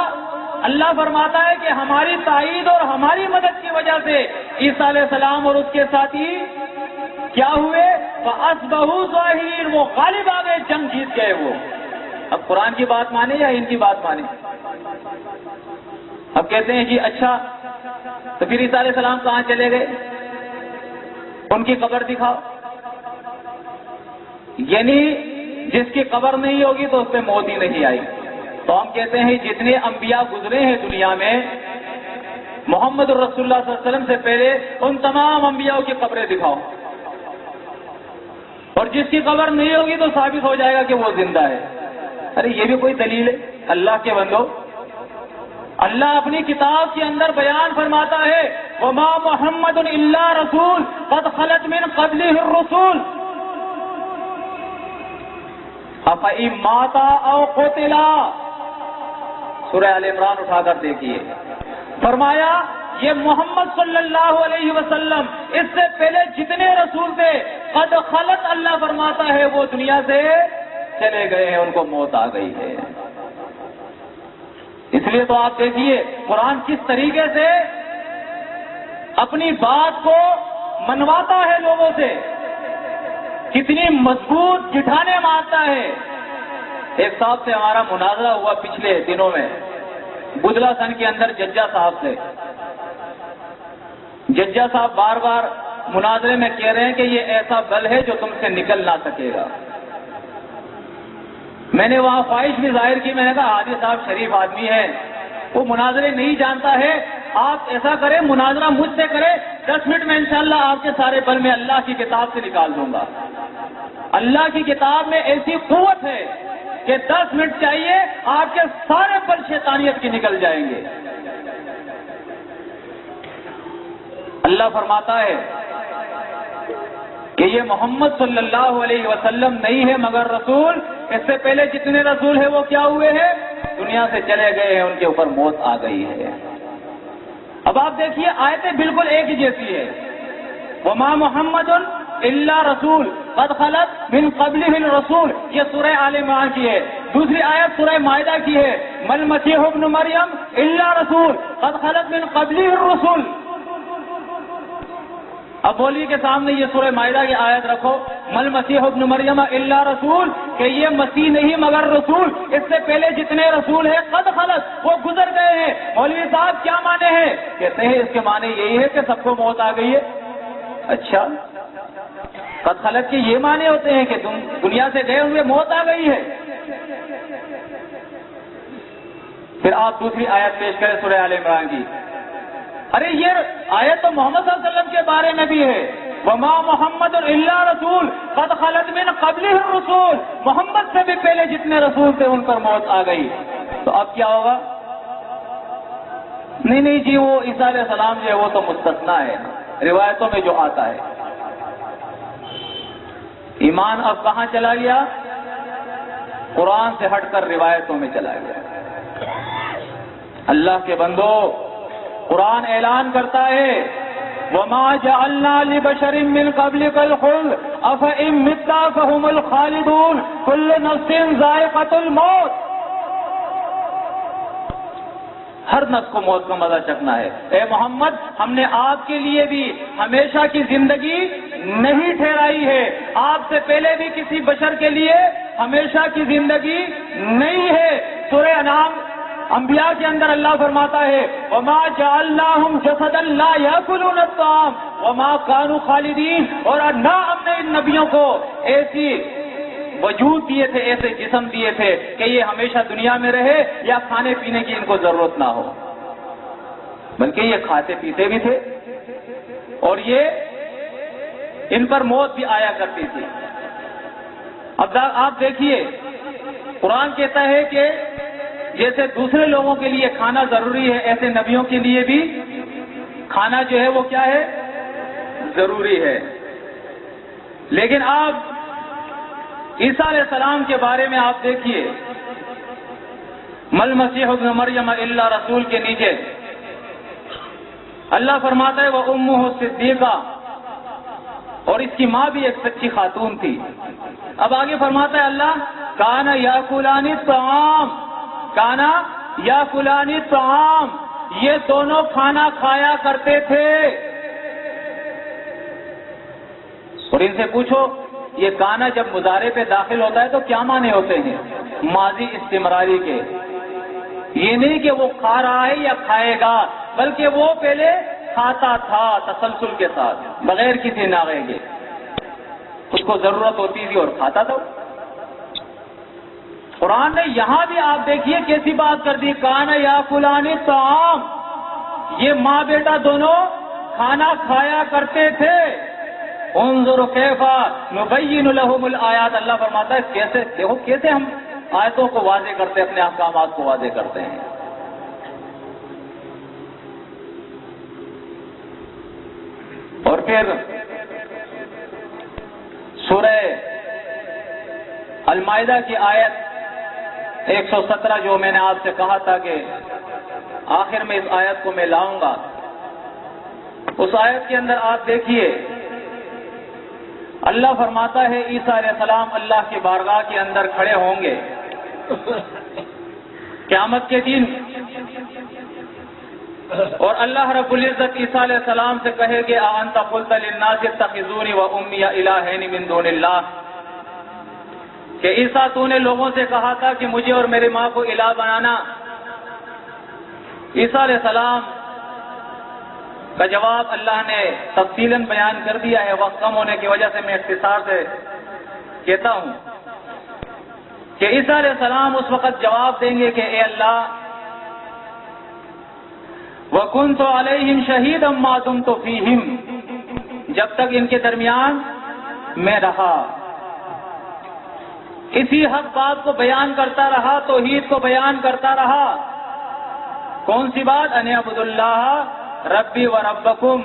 اللہ فرماتا ہے کہ ہماری تائید اور ہماری مدد کی وجہ سے عیسیٰ علیہ السلام اور اس کے ساتھی کیا ہوئے؟ فَأَصْبَحُوا ظَاهِرِينَ، وہ غالب آ گئے، جنگ جیت گئے وہ۔ اب قرآن کی بات مانے یا ان کی بات مانے؟ اب کہتے ہیں جی اچھا تو پھر عیسیٰ علیہ السلام کہاں چلے گئے؟ ان کی قبر دکھاؤ، یعنی جس کی قبر نہیں ہوگی تو اس پہ موت ہی نہیں آئی۔ تو ہم کہتے ہیں جتنے انبیاء گزرے ہیں دنیا میں محمد الرسول اللہ صلی اللہ علیہ وسلم سے پہلے، ان تمام انبیاء کی قبریں دکھاؤ، اور جس کی قبر نہیں ہوگی تو ثابت ہو جائے گا کہ وہ زندہ ہے۔ ارے یہ بھی کوئی دلیل ہے؟ اللہ کے بندو، اللہ اپنی کتاب کے اندر بیان فرماتا ہے وَمَا مُحَمَّدٌ إِلَّا رَسُولٌ قَدْ خَلَتْ مِن قَبْلِهِ الرُّسُلُ أَفَإِن مَاتَ أَوْ قُتِلَ۔ سورہ آل عمران اٹھا کر دیکھیے، فرمایا یہ محمد صلی اللہ علیہ وسلم اس سے پہلے جتنے رسول تھے قد خلت، اللہ فرماتا ہے وہ دنیا سے چلے گئے ہیں، ان کو موت آ گئی ہے۔ اس لیے تو آپ دیکھیے قرآن کس طریقے سے اپنی بات کو منواتا ہے لوگوں سے، کتنی مضبوط جٹھانے مارتا ہے۔ ایک صاحب سے ہمارا مناظرہ ہوا پچھلے دنوں میں بدلا سن کے اندر، ججا صاحب سے۔ ججا صاحب بار بار مناظرے میں کہہ رہے ہیں کہ یہ ایسا بل ہے جو تم سے نکل نہ سکے گا۔ میں نے وہاں خواہش بھی ظاہر کی، میں نے کہا حاجی صاحب شریف آدمی ہے، وہ مناظرے نہیں جانتا ہے، آپ ایسا کریں مناظرہ مجھ سے کریں، 10 منٹ میں انشاءاللہ آپ کے سارے بل میں اللہ کی کتاب سے نکال دوں گا۔ اللہ کی کتاب میں ایسی قوت ہے کہ 10 منٹ چاہیے، آپ کے سارے بل شیطانیت کی نکل جائیں گے۔ اللہ فرماتا ہے کہ یہ محمد صلی اللہ علیہ وسلم نہیں ہے مگر رسول، اس سے پہلے جتنے رسول ہیں وہ کیا ہوئے ہیں؟ دنیا سے چلے گئے ہیں، ان کے اوپر موت آ گئی ہے۔ اب آپ دیکھیے آیتیں بالکل ایک ہی جیسی ہے، وما محمد الا رسول قد خلت من قبلہ الرسول، یہ سورہ آل عمران کی ہے۔ دوسری آیت سورہ مائدہ کی ہے، مل مسیح ابن مریم الا رسول قد خلت من قبلہ الرسول۔ اب مولوی کے سامنے یہ سورہ مائدہ کی آیت رکھو، مل مسیح ابن مریم الا رسول، کہ یہ مسیح نہیں مگر رسول، اس سے پہلے جتنے رسول ہیں قد خلت، وہ گزر گئے ہیں۔ مولوی صاحب کیا معنی ہے؟ کہتے ہیں اس کے معنی یہی ہے کہ سب کو موت آ گئی ہے۔ اچھا، قد خلت کے یہ معنی ہوتے ہیں کہ تم دنیا سے گئے ہوئے موت آ گئی ہے؟ پھر آپ دوسری آیت پیش کریں سورہ آل عمران کی۔ ارے یہ آیت تو محمد صلی اللہ علیہ وسلم کے بارے میں بھی ہے، وما محمد الا رسول قد خلت من قبلہ الرسول، محمد سے بھی پہلے جتنے رسول تھے ان پر موت آ گئی۔ تو اب کیا ہوگا؟ نہیں جی وہ عیسیٰ علیہ السلام جو ہے وہ تو مستثنا ہے روایتوں میں جو آتا ہے۔ ایمان اب کہاں چلا گیا؟ قرآن سے ہٹ کر روایتوں میں چلا گیا۔ اللہ کے بندو، قرآن اعلان کرتا ہے وَمَا جَعَلْنَا لِبَشَرٍ مِّن قَبْلِكَ الْخُلْدَ أَفَإِن مِّتَّ فَهُمُ الْخَالِدُونَ كُلُّ نَفْسٍ ذَائِقَةُ الْمَوْتِ، ہر نفس کو موت کا مزہ چکھنا ہے۔ اے محمد، ہم نے آپ کے لیے بھی ہمیشہ کی زندگی نہیں ٹھہرائی ہے، آپ سے پہلے بھی کسی بشر کے لیے ہمیشہ کی زندگی نہیں ہے۔ سورہ انعام انبیاء کے اندر اللہ فرماتا ہے وَمَا جَعَلْنَاهُمْ جَسَدًا لَا يَأْكُلُونَ الطَّعَامَ وَمَا كَانُوا خَالِدِينَ، اور نہ ہم نے ان نبیوں کو ایسی وجود دیے تھے، ایسے جسم دیے تھے کہ یہ ہمیشہ دنیا میں رہے یا کھانے پینے کی ان کو ضرورت نہ ہو، بلکہ یہ کھاتے پیتے بھی تھے اور یہ ان پر موت بھی آیا کرتی تھی۔ اب آپ دیکھیے قرآن کہتا ہے کہ جیسے دوسرے لوگوں کے لیے کھانا ضروری ہے، ایسے نبیوں کے لیے بھی کھانا جو ہے وہ کیا ہے؟ ضروری ہے۔ لیکن آپ عیسیٰ علیہ السلام کے بارے میں آپ دیکھیے، مل مسیح ابن مریم الا رسول کے نیچے اللہ فرماتا ہے وَأُمُّهُ صِدِّیقَةٌ، اور اس کی ماں بھی ایک سچی خاتون تھی. اب آگے فرماتا ہے اللہ کانا یاکلانی الطعام، کانا یاکلانی الطعام، یہ دونوں کھانا کھایا کرتے تھے. اور ان سے پوچھو یہ کانا جب مضارع پہ داخل ہوتا ہے تو کیا معنی ہوتے ہیں؟ ماضی استمراری کے. یہ نہیں کہ وہ کھا رہا ہے یا کھائے گا، بلکہ وہ پہلے کھاتا تھا تسلسل کے ساتھ بغیر کسی ناغے کے. اس کو ضرورت ہوتی تھی اور کھاتا تھا. قرآن نے یہاں بھی آپ دیکھیے کیسی بات کر دی، کانا یاکلانی الطعام، یہ ماں بیٹا دونوں کھانا کھایا کرتے تھے. انظر کیف نبین لهم الآیات، اللہ فرماتا ہے کیسے دیکھو کیسے ہم آیتوں کو واضح کرتے ہیں، اپنے احکامات کو واضح کرتے ہیں. اور پھر سورہ المائدہ کی آیت 117 جو میں نے آپ سے کہا تھا کہ آخر میں اس آیت کو میں لاؤں گا، اس آیت کے اندر آپ دیکھیے اللہ فرماتا ہے عیسیٰ علیہ السلام اللہ کی بارگاہ کے اندر کھڑے ہوں گے قیامت کے دن، اور اللہ رب العزت عیسیٰ علیہ السلام سے کہے گے اَأَنْتَ قُلْتَ لِلنَّاسِ اتَّخِذُونِي وَأُمِّيَ إِلَٰهَيْنِ مِن دُونِ اللَّهِ، کہ عیسیٰ تو نے لوگوں سے کہا تھا کہ مجھے اور میری ماں کو الہ بنانا. عیسیٰ علیہ السلام کا جواب اللہ نے تفصیلاً بیان کر دیا ہے. وقت کم ہونے کی وجہ سے میں اختصار سے کہتا ہوں کہ عیسیٰ علیہ السلام اس وقت جواب دیں گے کہ اے اللہ وَكُنْتُ عَلَيْهِمْ شَهِيدًا مَا دُمْتُ فِيهِمْ، جب تک ان کے درمیان میں رہا اسی حق بات کو بیان کرتا رہا، توحید کو بیان کرتا رہا. کون سی بات؟ ان اعبدوا اللہ ربی و ربکم،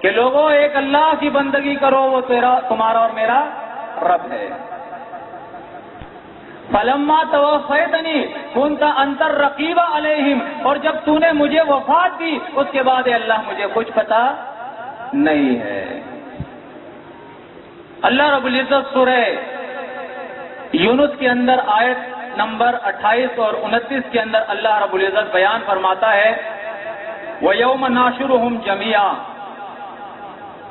کہ لوگوں ایک اللہ کی بندگی کرو، وہ تمہارا اور میرا رب ہے. فلما توفیتنی کنت انت الرقیب علیہم، اور جب تو نے مجھے وفات دی اس کے بعد اے اللہ مجھے کچھ پتا نہیں ہے. اللہ رب العزت سورہ یونس کے اندر آیت نمبر 28 اور 29 کے اندر اللہ رب العزت بیان فرماتا ہے وَيَوْمَ نَحْشُرُهُمْ جَمِيعًا،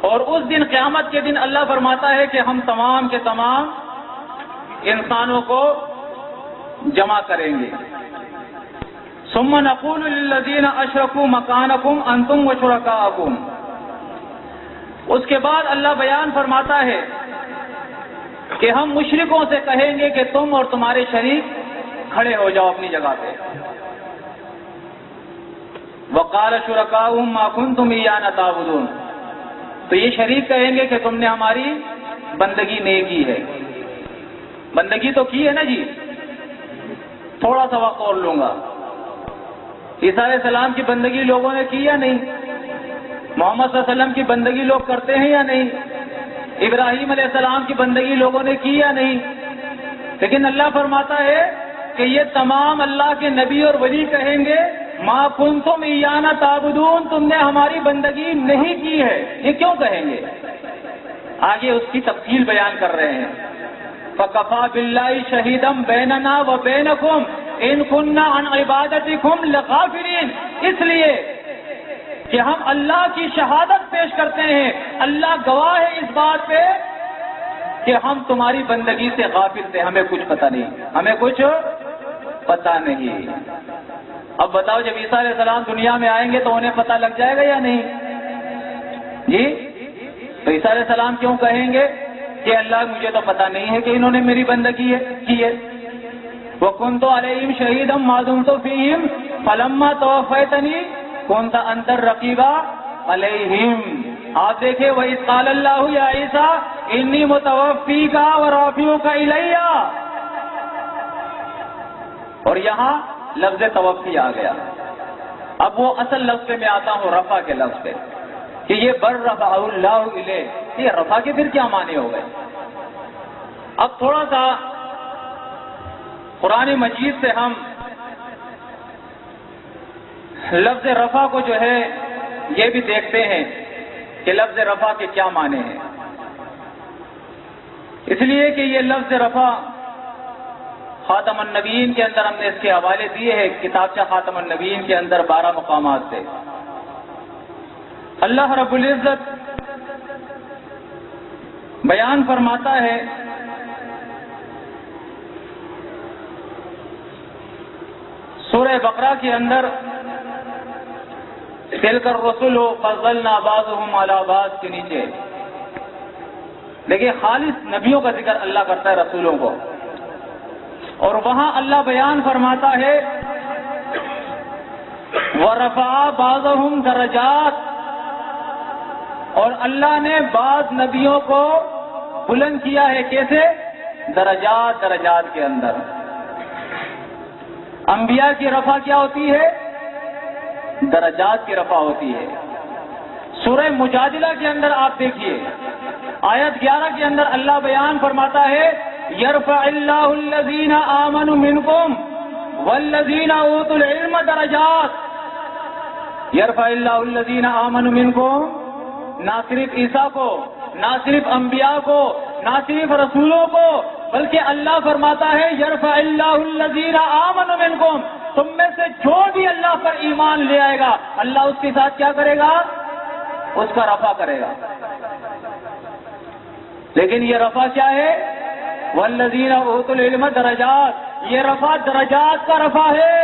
اور اس دن قیامت کے دن اللہ فرماتا ہے کہ ہم تمام کے تمام انسانوں کو جمع کریں گے. ثُمَّ نَقُولُ لِلَّذِينَ أَشْرَكُوا مَكَانَكُمْ أَنْتُمْ وَشُرَكَاؤُكُمْ، اس کے بعد اللہ بیان فرماتا ہے کہ ہم مشرکوں سے کہیں گے کہ تم اور تمہارے شریک کھڑے ہو جاؤ اپنی جگہ پہ. وَقَالَ شُرَكَاؤُهُمْ مَا كُنْتُمْ إِيَّانَا تَعْبُدُونَ، تو یہ شریک کہیں گے کہ تم نے ہماری بندگی نہیں کی ہے. بندگی تو کی ہے نا جی، تھوڑا سا وقت اور لوں گا. عیسیٰ علیہ السلام کی بندگی لوگوں نے کی یا نہیں؟ محمد صلی اللہ علیہ وسلم کی بندگی لوگ کرتے ہیں یا نہیں؟ ابراہیم علیہ السلام کی بندگی لوگوں نے کی یا نہیں؟ لیکن اللہ فرماتا ہے کہ یہ تمام اللہ کے نبی اور ولی کہیں گے ما کنتم ایانا تعبدون، تم نے ہماری بندگی نہیں کی ہے. یہ کیوں کہیں گے؟ آگے اس کی تفصیل بیان کر رہے ہیں. فَكَفَى بِاللَّهِ شَهِيدًا بَيْنَنَا وَبَيْنَكُمْ إِن كُنَّا عَنْ عِبَادَتِكُمْ لَغَافِلِينَ، اس لیے کہ ہم اللہ کی شہادت پیش کرتے ہیں، اللہ گواہ ہے اس بات پہ کہ ہم تمہاری بندگی سے غافل تھے، ہمیں کچھ پتہ نہیں، ہمیں کچھ پتہ نہیں. اب بتاؤ جب عیسیٰ علیہ السلام دنیا میں آئیں گے تو انہیں پتہ لگ جائے گا یا نہیں جی؟ تو عیسیٰ علیہ السلام کیوں کہیں گے کہ اللہ مجھے تو پتہ نہیں ہے کہ انہوں نے میری بندگی کی ہے. وَكُنْتُ عَلَيْهِمْ شَهِيدًا مَا دُمْتُ فِيهِمْ فَلَمَّا تَوَفَّيْتَنِي كُنْتَ أَنْتَ الرَّقِيبَ عَلَيْهِمْ. آپ دیکھیں وَإِذْ قَالَ اللَّهُ يَا عِيسَىٰ إِنِّي مُتَوَفِّيكَ وَرَافِعُكَ إِلَيَّ، اور یہاں لفظ توفی آ گیا. اب وہ اصل لفظ پہ میں آتا ہوں، رفع کے لفظ پہ، کہ یہ بر رفع اللہ الیہ، یہ رفع کے پھر کیا معنی ہو گئے؟ اب تھوڑا سا قرآن مجید سے ہم لفظ رفع کو جو ہے یہ بھی دیکھتے ہیں کہ لفظ رفع کے کیا معنی ہیں، اس لیے کہ یہ لفظ رفع خاتم النبیین کے اندر ہم نے اس کے حوالے دیے ہیں، کتابچہ خاتم النبیین کے اندر 12 مقامات سے اللہ رب العزت بیان فرماتا ہے سورہ بقرہ کے اندر تلک الرسل فضلنا بعضهم علی بعض کے نیچے دیکھیے خالص نبیوں کا ذکر اللہ کرتا ہے، رسولوں کو، اور وہاں اللہ بیان فرماتا ہے وَرَفَعَ بَعْضَهُمْ دَرَجَاتٍ، اور اللہ نے بعض نبیوں کو بلند کیا ہے، کیسے؟ درجات، درجات کے اندر۔ انبیاء کی رفع کیا ہوتی ہے؟ درجات کی رفع ہوتی ہے۔ سورہ مجادلہ کے اندر آپ دیکھیے آیت 11 کے اندر اللہ بیان فرماتا ہے یرفع اللہ الذین آمنوا منکم والذین اوتوا العلم درجات۔ یرفع اللہ الذین آمنوا منکم، نہ صرف عیسیٰ کو، نہ صرف انبیاء کو، نہ صرف رسولوں کو، بلکہ اللہ فرماتا ہے یرفع اللہ الذین آمنوا منکم، تم میں سے جو بھی اللہ پر ایمان لے آئے گا اللہ اس کے ساتھ کیا کرے گا؟ اس کا رفع کرے گا۔ لیکن یہ رفع کیا ہے؟ والذین اوتوا العلم درجات، یہ رفع درجات کا رفع ہے۔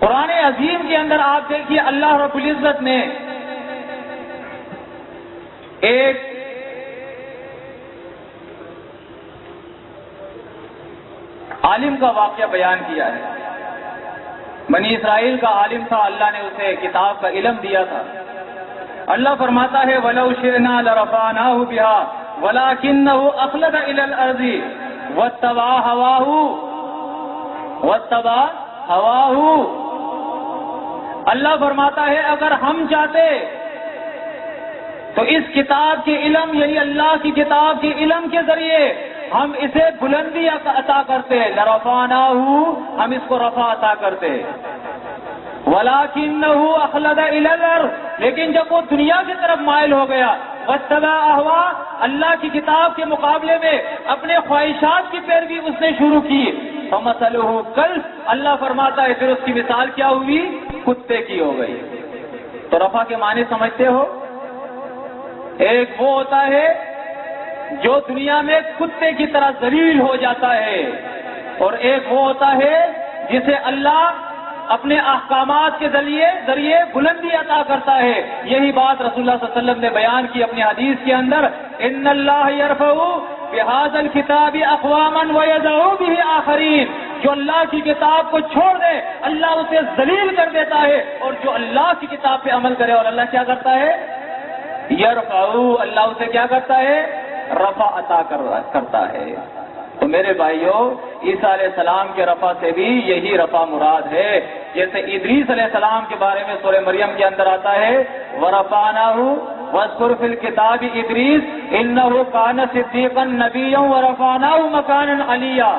قرآن عظیم کے اندر آپ دیکھیے اللہ رب العزت نے ایک عالم کا واقعہ بیان کیا ہے۔ بنی اسرائیل کا عالم تھا، اللہ نے اسے کتاب کا علم دیا تھا۔ اللہ فرماتا ہے وَلَوْ شِئْنَا لَرَفَعْنَاهُ بِهَا وَلَكِنَّهُ أَخْلَدَ إِلَى الْأَرْضِ وَاتَّبَعَ هَوَاهُ۔ اللہ فرماتا ہے اگر ہم چاہتے تو اس کتاب کے علم، یعنی اللہ کی کتاب کے علم کے ذریعے ہم اسے بلندی عطا کرتے، لَرَفَعْنَاهُ، ہم اس کو رفع عطا کرتے، وَلَكِنَّهُ أَخْلَدَ إِلَى الْأَرْضِ، لیکن جب وہ دنیا کی طرف مائل ہو گیا، وَاتَّبَعَ أَهْوَاءَهُ، اللہ کی کتاب کے مقابلے میں اپنے خواہشات کی پیروی اس نے شروع کی، فَمَثَلُهُ كَلْبٍ، اللہ فرماتا ہے پھر اس کی مثال کیا ہوئی؟ کتے کی ہو گئی۔ تو رفع کے معنی سمجھتے ہو؟ ایک وہ ہوتا ہے جو دنیا میں کتے کی طرح ذلیل ہو جاتا ہے، اور ایک وہ ہوتا ہے جسے اللہ اپنے احکامات کے ذریعے بلندی عطا کرتا ہے۔ یہی بات رسول اللہ صلی اللہ علیہ وسلم نے بیان کی اپنی حدیث کے اندر، ان اللہ یرفع بہذا الکتاب اقواما ویضع بہ آخرین، جو اللہ کی کتاب کو چھوڑ دے اللہ اسے ذلیل کر دیتا ہے، اور جو اللہ کی کتاب پہ عمل کرے، اور اللہ کیا کرتا ہے؟ یرفع، اللہ اسے کیا کرتا ہے؟ رفع عطا کرتا ہے۔ تو میرے بھائیوں، عیسیٰ علیہ السلام کے رفع سے بھی یہی رفع مراد ہے، جیسے ادریس علیہ السلام کے بارے میں سورہ مریم کے اندر آتا ہے وَرَفَعْنَاهُ وَاذْكُرْ فِي الْكِتَابِ إِدْرِيسَ إِنَّهُ كَانَ صِدِّيقًا نَبِيًّا وَرَفَعْنَاهُ مَكَانًا عَلِيًّا،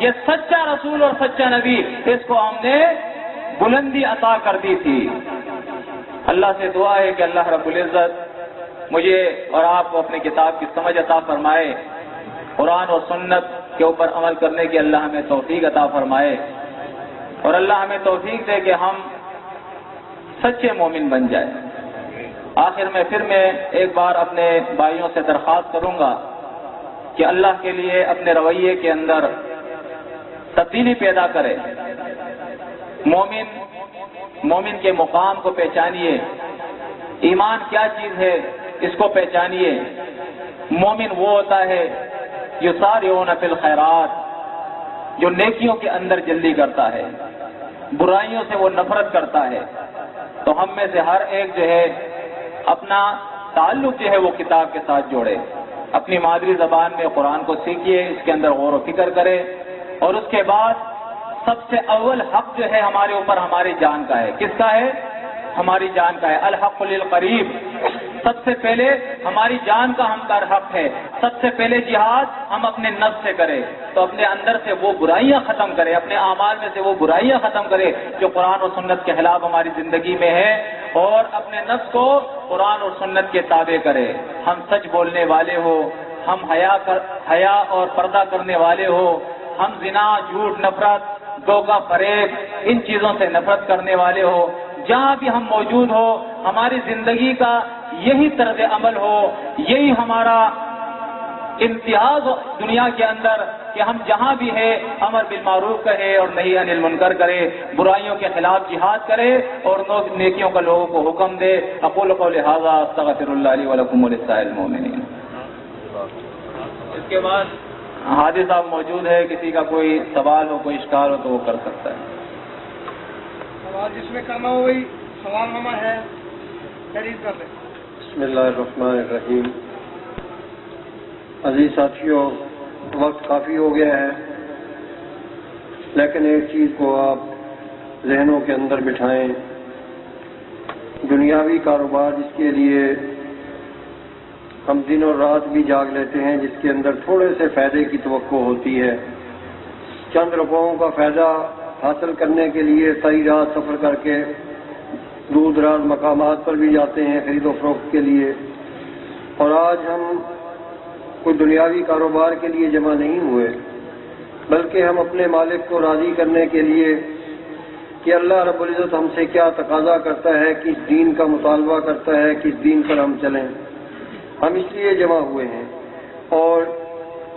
یہ سچا رسول اور سچا نبی، اس کو ہم نے بلندی عطا کر دی تھی۔ اللہ سے دعا ہے کہ اللہ رب العزت مجھے اور آپ کو اپنی کتاب کی سمجھ عطا فرمائے، قرآن اور سنت کے اوپر عمل کرنے کی اللہ ہمیں توفیق عطا فرمائے، اور اللہ ہمیں توفیق دے کہ ہم سچے مومن بن جائیں۔ آخر میں پھر میں ایک بار اپنے بھائیوں سے درخواست کروں گا کہ اللہ کے لیے اپنے رویے کے اندر تبدیلی پیدا کرے، مومن کے مقام کو پہچانیے، ایمان کیا چیز ہے اس کو پہچانیے۔ مومن وہ ہوتا ہے یسارعون فی الخیرات، جو نیکیوں کے اندر جلدی کرتا ہے، برائیوں سے وہ نفرت کرتا ہے۔ تو ہم میں سے ہر ایک جو ہے اپنا تعلق جو ہے وہ کتاب کے ساتھ جوڑے، اپنی مادری زبان میں قرآن کو سیکھیے، اس کے اندر غور و فکر کرے، اور اس کے بعد سب سے اول حق جو ہے ہمارے اوپر ہماری جان کا ہے۔ کس کا ہے؟ ہماری جان کا ہے۔ الحق للقریب، سب سے پہلے ہماری جان کا ہم پر حق ہے۔ سب سے پہلے جہاد ہم اپنے نفس سے کرے، تو اپنے اندر سے وہ برائیاں ختم کرے، اپنے اعمال میں سے وہ برائیاں ختم کرے جو قرآن و سنت کے خلاف ہماری زندگی میں ہے، اور اپنے نفس کو قرآن اور سنت کے تابع کرے. ہم سچ بولنے والے ہو، ہم حیا اور پردہ کرنے والے ہو، ہم زنا، جھوٹ، نفرت، دھوکہ، فریب، ان چیزوں سے نفرت کرنے والے ہو. جہاں بھی ہم موجود ہو، ہماری زندگی کا یہی طرز عمل ہو، یہی ہمارا امتیاز دنیا کے اندر کہ ہم جہاں بھی ہے امر بالمعروف کہے اور نہی عن المنکر کرے، برائیوں کے خلاف جہاد کرے اور نیکیوں کا لوگوں کو حکم دے. اقول قولی ھذا استغفر اللہ لی ولکم ولسائر المؤمنین. اس کے بعد حاجی صاحب موجود ہے، کسی کا کوئی سوال ہو، کوئی اشکال ہو تو وہ کر سکتا ہے. سوال جس میں کرنا ہو وہی سوال نامہ ہے، خرید کر لیں. بسم اللہ الرحمن الرحیم. عزیز ساتھیوں، وقت کافی ہو گیا ہے، لیکن ایک چیز کو آپ ذہنوں کے اندر بٹھائیں. دنیاوی کاروبار جس کے لیے ہم دن اور رات بھی جاگ لیتے ہیں، جس کے اندر تھوڑے سے فائدے کی توقع ہوتی ہے، چند روپوں کا فائدہ حاصل کرنے کے لیے ساری رات سفر کر کے دور دراز مقامات پر بھی جاتے ہیں خرید و فروخت کے لیے. اور آج ہم کوئی دنیاوی کاروبار کے لیے جمع نہیں ہوئے، بلکہ ہم اپنے مالک کو راضی کرنے کے لیے کہ اللہ رب العزت ہم سے کیا تقاضا کرتا ہے، کس دین کا مطالبہ کرتا ہے، کس دین پر ہم چلیں، ہم اس لیے جمع ہوئے ہیں. اور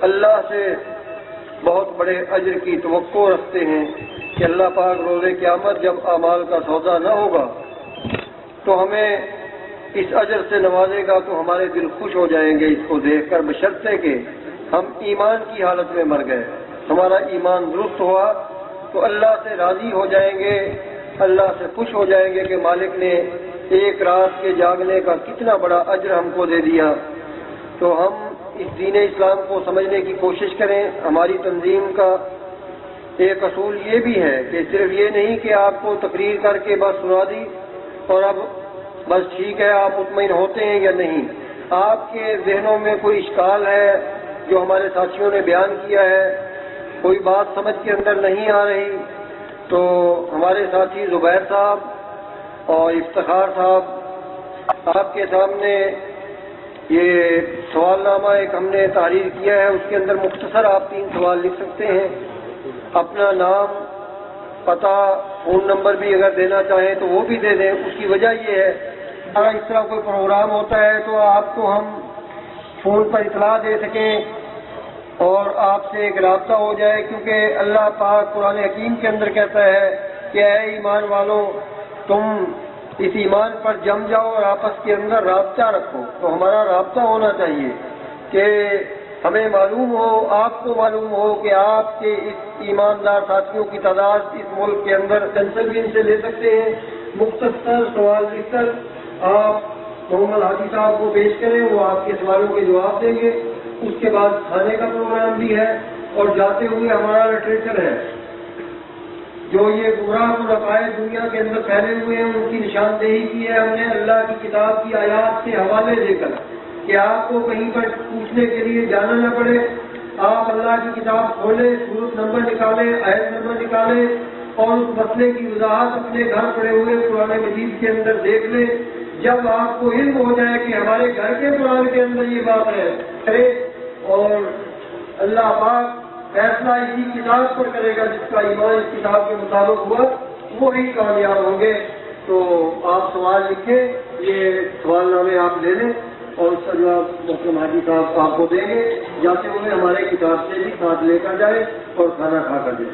اللہ سے بہت بڑے اجر کی توقع رکھتے ہیں کہ اللہ پاک روز قیامت جب اعمال کا سودا نہ ہوگا تو ہمیں اس اجر سے نوازے گا، تو ہمارے دل خوش ہو جائیں گے اس کو دیکھ کر، بشرطے کہ ہم ایمان کی حالت میں مر گئے. ہمارا ایمان درست ہوا تو اللہ سے راضی ہو جائیں گے، اللہ سے خوش ہو جائیں گے کہ مالک نے ایک رات کے جاگنے کا کتنا بڑا اجر ہم کو دے دیا. تو ہم اس دین اسلام کو سمجھنے کی کوشش کریں. ہماری تنظیم کا ایک اصول یہ بھی ہے کہ صرف یہ نہیں کہ آپ کو تقریر کر کے بس سنا دی اور اب بس ٹھیک ہے آپ مطمئن ہوتے ہیں یا نہیں. آپ کے ذہنوں میں کوئی اشکال ہے جو ہمارے ساتھیوں نے بیان کیا ہے، کوئی بات سمجھ کے اندر نہیں آ رہی، تو ہمارے ساتھی زبیر صاحب اور افتخار صاحب آپ کے سامنے یہ سوال نامہ ایک ہم نے تحریر کیا ہے، اس کے اندر مختصر آپ 3 سوال لکھ سکتے ہیں. اپنا نام، پتہ، فون نمبر بھی اگر دینا چاہیں تو وہ بھی دے دیں. اس کی وجہ یہ ہے اگر اس طرح کوئی پروگرام ہوتا ہے تو آپ کو ہم فون پر اطلاع دے سکیں اور آپ سے ایک رابطہ ہو جائے، کیونکہ اللہ پاک قرآن حکیم کے اندر کہتا ہے کہ اے ایمان والوں تم اس ایمان پر جم جاؤ اور آپس کے اندر رابطہ رکھو. تو ہمارا رابطہ ہونا چاہیے کہ ہمیں معلوم ہو، آپ کو معلوم ہو کہ آپ کے اس ایماندار ساتھیوں کی تعداد اس ملک کے اندر کنسل بھی ان سے لے سکتے ہیں. مختصر سوال لکھ کر آپ محمد حاجی صاحب کو پیش کریں، وہ آپ کے سوالوں کے جواب دیں گے. اس کے بعد کھانے کا پروگرام بھی ہے اور جاتے ہوئے ہمارا لٹریچر ہے. جو یہ گمراہ عقائد دنیا کے اندر پھیلے ہوئے ہیں ان کی نشاندہی کی ہے ہم نے اللہ کی کتاب کی آیات سے حوالے دے کر کہ آپ کو کہیں پر پوچھنے کے لیے جانا نہ پڑے. آپ اللہ کی کتاب کھولیں، سورت نمبر نکالیں، آیت نمبر نکالیں اور اس مسئلے کی وضاحت اپنے گھر پڑے ہوئے قرآن مجید کے اندر دیکھ لیں. جب آپ کو علم ہو جائے کہ ہمارے گھر کے قرآن کے اندر یہ بات ہے کرے، اور اللہ پاک فیصلہ اسی کتاب پر کرے گا جس کا ایمان اس کتاب کے مطابق ہوا، وہی کامیاب ہوں گے. تو آپ سوال لکھیں، یہ سوال نامے آپ لے لیں اور اس کا جواب محترم حاجی صاحب آپ کو دیں گے. جاتے ہوئے ہمارے کتاب سے بھی ساتھ لے کر جائیں اور کھانا کھا کر دیں.